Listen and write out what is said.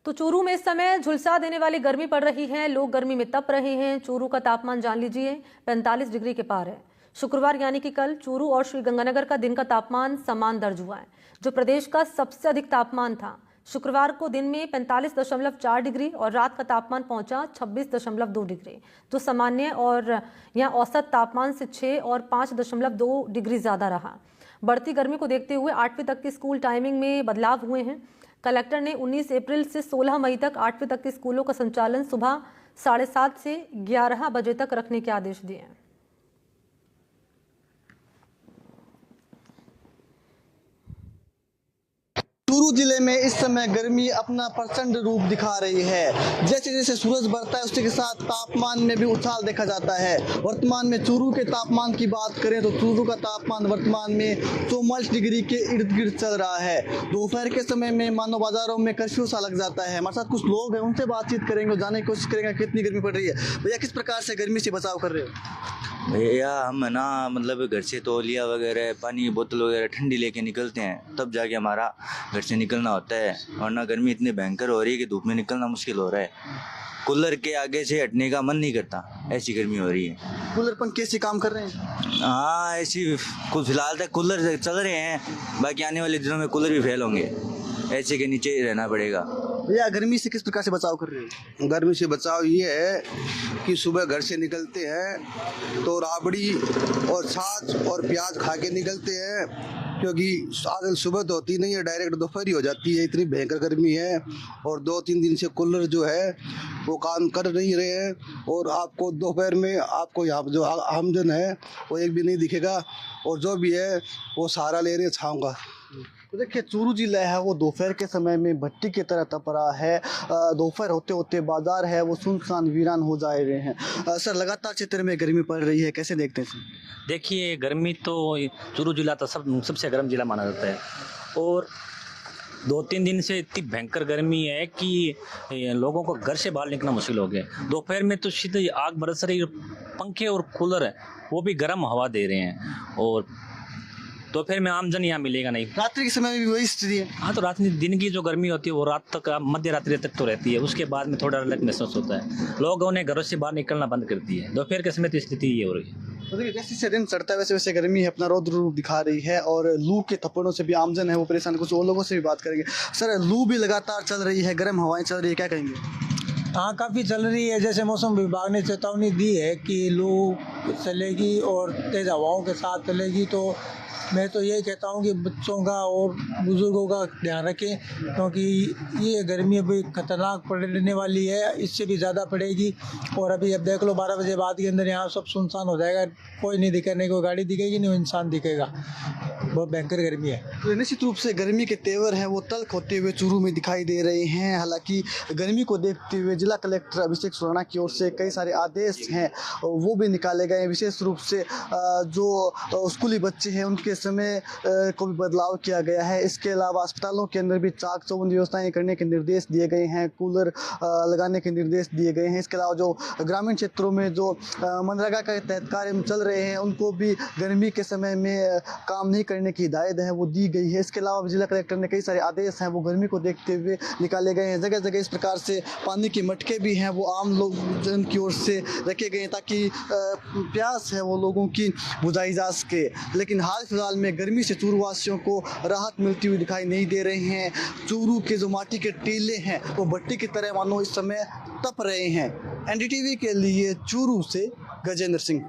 तो चूरू में इस समय झुलसा देने वाली गर्मी पड़ रही है। लोग गर्मी में तप रहे हैं। चूरू का तापमान जान लीजिए 45 डिग्री के पार है। शुक्रवार यानी कि कल चूरू और श्रीगंगानगर का दिन का तापमान समान दर्ज हुआ है, जो प्रदेश का सबसे अधिक तापमान था। शुक्रवार को दिन में 45.4 डिग्री और रात का तापमान पहुंचा 26.2 डिग्री, जो सामान्य और यहाँ औसत तापमान से 6 और 5.2 डिग्री ज्यादा रहा। बढ़ती गर्मी को देखते हुए 8वीं तक की स्कूल टाइमिंग में बदलाव हुए हैं। कलेक्टर ने 19 अप्रैल से 16 मई तक 8वीं तक के स्कूलों का संचालन सुबह 7:30 से 11 बजे तक रखने के आदेश दिए हैं। चूरू जिले में इस समय गर्मी अपना प्रचंड रूप दिखा रही है। जैसे जैसे सूरज बढ़ता है उसके साथ तापमान में भी उछाल देखा जाता है। वर्तमान में चूरू के तापमान की बात करें तो चूरू का तापमान वर्तमान में 44 डिग्री के इर्द गिर्द चल रहा है। दोपहर के समय में मानो बाजारों में कर्फ्यू सा लग जाता है। हमारे साथ कुछ लोग हैं, उनसे बातचीत करेंगे, जानने की कोशिश करेंगे कितनी गर्मी पड़ रही है। भैया, किस प्रकार से गर्मी से बचाव कर रहे हो? भैया हम है ना, मतलब घर से तौलिया वगैरह, पानी की बोतल वगैरह ठंडी लेके निकलते हैं, तब जाके हमारा घर से निकलना होता है। वरना गर्मी इतनी भयंकर हो रही है कि धूप में निकलना मुश्किल हो रहा है। कूलर के आगे से हटने का मन नहीं करता, ऐसी गर्मी हो रही है। कूलर पंखे से काम कर रहे हैं? हाँ, ऐसी कुछ फिलहाल तक कूलर चल रहे हैं, बाकी आने वाले दिनों में कूलर भी फेल होंगे, ऐसे के नीचे ही रहना पड़ेगा। भैया, गर्मी से किस प्रकार से बचाव कर रहे हो? गर्मी से बचाव ये है कि सुबह घर से निकलते हैं तो राबड़ी और छाछ और प्याज खा के निकलते हैं, क्योंकि आज सुबह तो होती नहीं है, डायरेक्ट दोपहर ही हो जाती है, इतनी भयंकर गर्मी है। और 2-3 दिन से कूलर जो है वो काम कर नहीं रहे हैं, और आपको दोपहर में आपको यहाँ जो आमजन है वो एक भी नहीं दिखेगा, और जो भी है वो सहारा ले रहे छाँव का। तो देखिए, चूरू जिला है वो दोपहर के समय में भट्टी की तरह तप रहा है। दोपहर होते होते बाजार है वो सुनसान वीरान हो जा रहे हैं। सर, लगातार क्षेत्र में गर्मी पड़ रही है, कैसे देखते हैं? देखिए, गर्मी तो चूरू जिला तो सबसे गर्म जिला माना जाता है, और 2-3 दिन से इतनी भयंकर गर्मी है कि लोगों को घर से बाहर निकलना मुश्किल हो गया। दोपहर में तो सीधे आग बरस रही, पंखे और कूलर है वो भी गर्म हवा दे रहे हैं, और दोपहर में आमजन यहाँ मिलेगा नहीं। रात्रि के समय में भी वही स्थिति है? हाँ, तो रात दिन की जो गर्मी होती है वो रात तक, मध्य रात्रि तक तो रहती है, उसके बाद में थोड़ा अलग महसूस होता है। लोगों ने घरों से बाहर निकलना बंद कर दिया है। दोपहर के समय तो स्थिति ये हो रही है। तो देखिए, जैसे जैसे दिन चढ़ता है वैसे वैसे गर्मी है अपना रौद्र रूप दिखा रही है, और लू के थप्पड़ों से भी आमजन है वो परेशान। कुछ और लोगों से भी बात करेंगे। सर, लू भी लगातार चल रही है, गर्म हवाएं चल रही है, क्या कहेंगे? हाँ, काफ़ी चल रही है। जैसे मौसम विभाग ने चेतावनी दी है कि लू चलेगी और तेज़ हवाओं के साथ चलेगी, तो मैं तो ये कहता हूँ कि बच्चों का और बुज़ुर्गों का ध्यान रखें, क्योंकि ये गर्मी अभी खतरनाक पड़ने वाली है, इससे भी ज़्यादा पड़ेगी। और अभी अब देख लो 12 बजे बाद के अंदर यहाँ सब सुनसान हो जाएगा, कोई नहीं दिखेगा, नहीं कोई गाड़ी दिखेगी, नहीं इंसान दिखेगा। बहुत भयंकर गर्मी है। तो निश्चित रूप से गर्मी के तेवर हैं वो तल्ख होते हुए चूरू में दिखाई दे रहे हैं। हालांकि गर्मी को देखते हुए जिला कलेक्टर अभिषेक सुराणा की ओर से कई सारे आदेश हैं वो भी निकाले गए हैं। विशेष रूप से जो स्कूली बच्चे हैं उनके समय को भी बदलाव किया गया है। इसके अलावा अस्पतालों के अंदर भी चाक चौबंद व्यवस्थाएं करने के निर्देश दिए गए हैं, कूलर लगाने के निर्देश दिए गए हैं। इसके अलावा जो ग्रामीण क्षेत्रों में जो मनरेगा के तहत कार्य चल रहे हैं उनको भी गर्मी के समय में काम नहीं करने की हिदायत है वो दी गई है। इसके अलावा जिला कलेक्टर ने कई सारे आदेश हैं वो गर्मी को देखते हुए निकाले गए हैं। जगह जगह इस प्रकार से पानी के मटके भी हैं वो आम लोग जन की ओर से रखे गए हैं, ताकि प्यास है वो लोगों की बुझाई जा सके। लेकिन हाल फिलहाल में गर्मी से चूरू वासियों को राहत मिलती हुई दिखाई नहीं दे रहे हैं। चूरू के जो माटी के टीले हैं वो भट्टी की तरह मानो इस समय तप रहे हैं। NDTV के लिए चूरू से गजेंद्र सिंह।